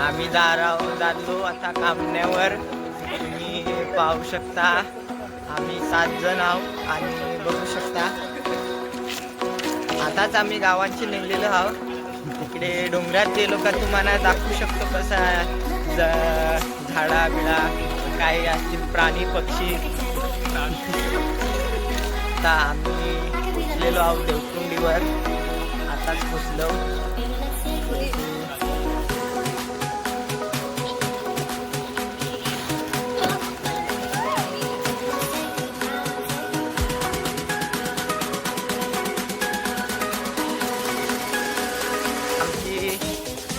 आम्ही जातो आता कामण्यावर. तुम्ही पाहू शकता आम्ही 7 जण आहोत आणि बघू शकता आताच आम्ही गावांची निघलेलो आहोत. तिकडे डोंगरात गेलो का तुम्हाला दाखवू शकतो कसा झाडा बिडा काही असतील प्राणी पक्षी. आता आम्ही पोचलेलो आहोत देवकुंडीवर. आताच पोचलो.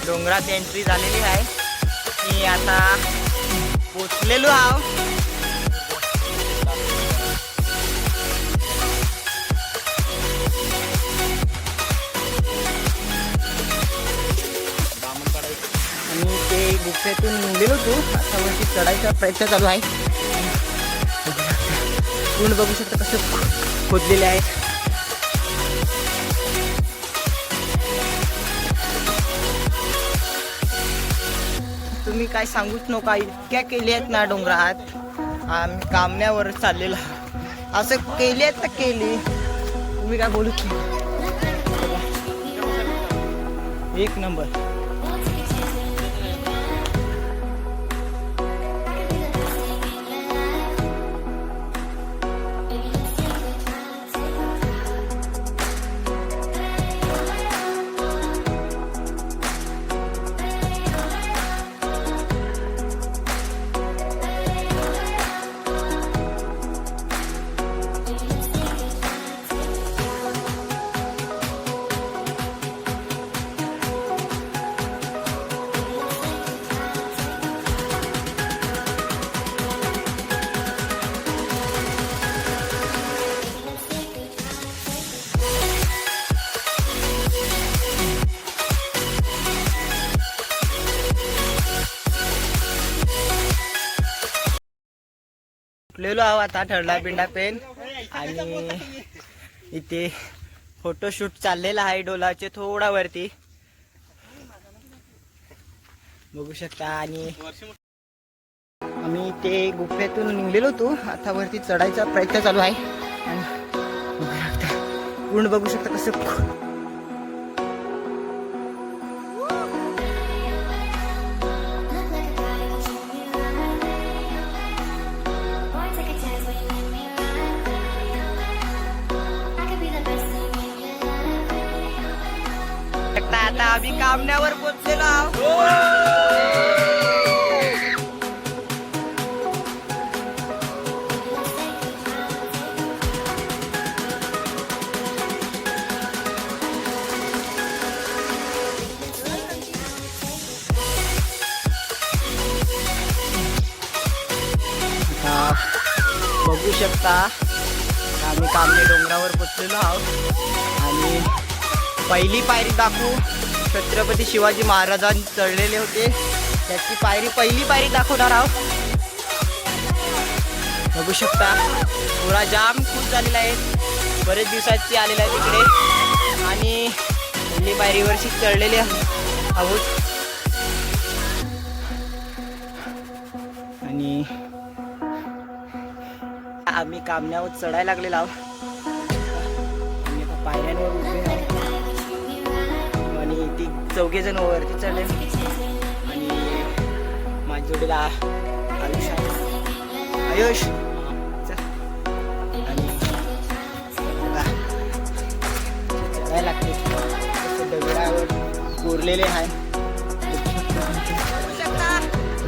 डोंगरात एंट्री झालेली आहे. मी आता पोचलेलो आहो. आणि ते गुफेतून निघलेलो तू आता वरती चढायचा प्रयत्न चालू आहे. पूर्ण बघू शकता कसं खोदलेले आहेत. तुम्ही काय सांगूच नका, इतक्या केली आहेत ना डोंगरात. आम्ही कामण्यावर चाललेला असं केली आहेत तर केली. तुम्ही काय बोलू की एक नंबर. लेलो आहो आता ठरला बिंडा पेन आणि इथे फोटोशूट चाललेला आहे डोलाचे थोडा वरती बघू शकता. आणि आम्ही ते गुफेतून निघलेलो होतो. आता वरती चढायचा प्रयत्न चालू आहे. आणि बघू शकता पूर्ण बघू शकता कसं आता आम्ही कामण्यावर पोहोचलेलो आहोत. बघू शकता आम्ही कामणे डोंगरावर पोहोचलेलो आहोत. आणि पहिली पायरी दाखवू. छत्रपती शिवाजी महाराजांनी चढलेले होते त्याची पहिली पायरी दाखवणार आहोत. बघू शकता पुरा जाम खूप झालेला आहे. बरेच दिवसाची आलेला आहे तिकडे. आणि पहिली पायरीवरशी चढलेले आहोत. आणि आम्ही कामण्यावर चढायला लागलेलो आहोत. आणि आता पायऱ्यांवर उभे आहोत. आणि ती 4 जण वरती चढले. आणि माझ्या जोडीला आयुष आहे. आयुष आणि चढायला लागते. दगडावर कोरलेले आहे.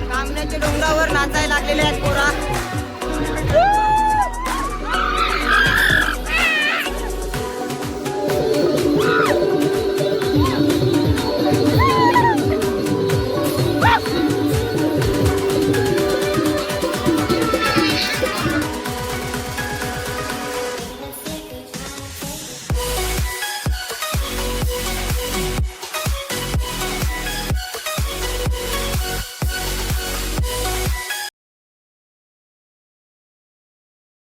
कामण्याच्या डोंगरावर नाचायला लागलेले आहेत पोरा.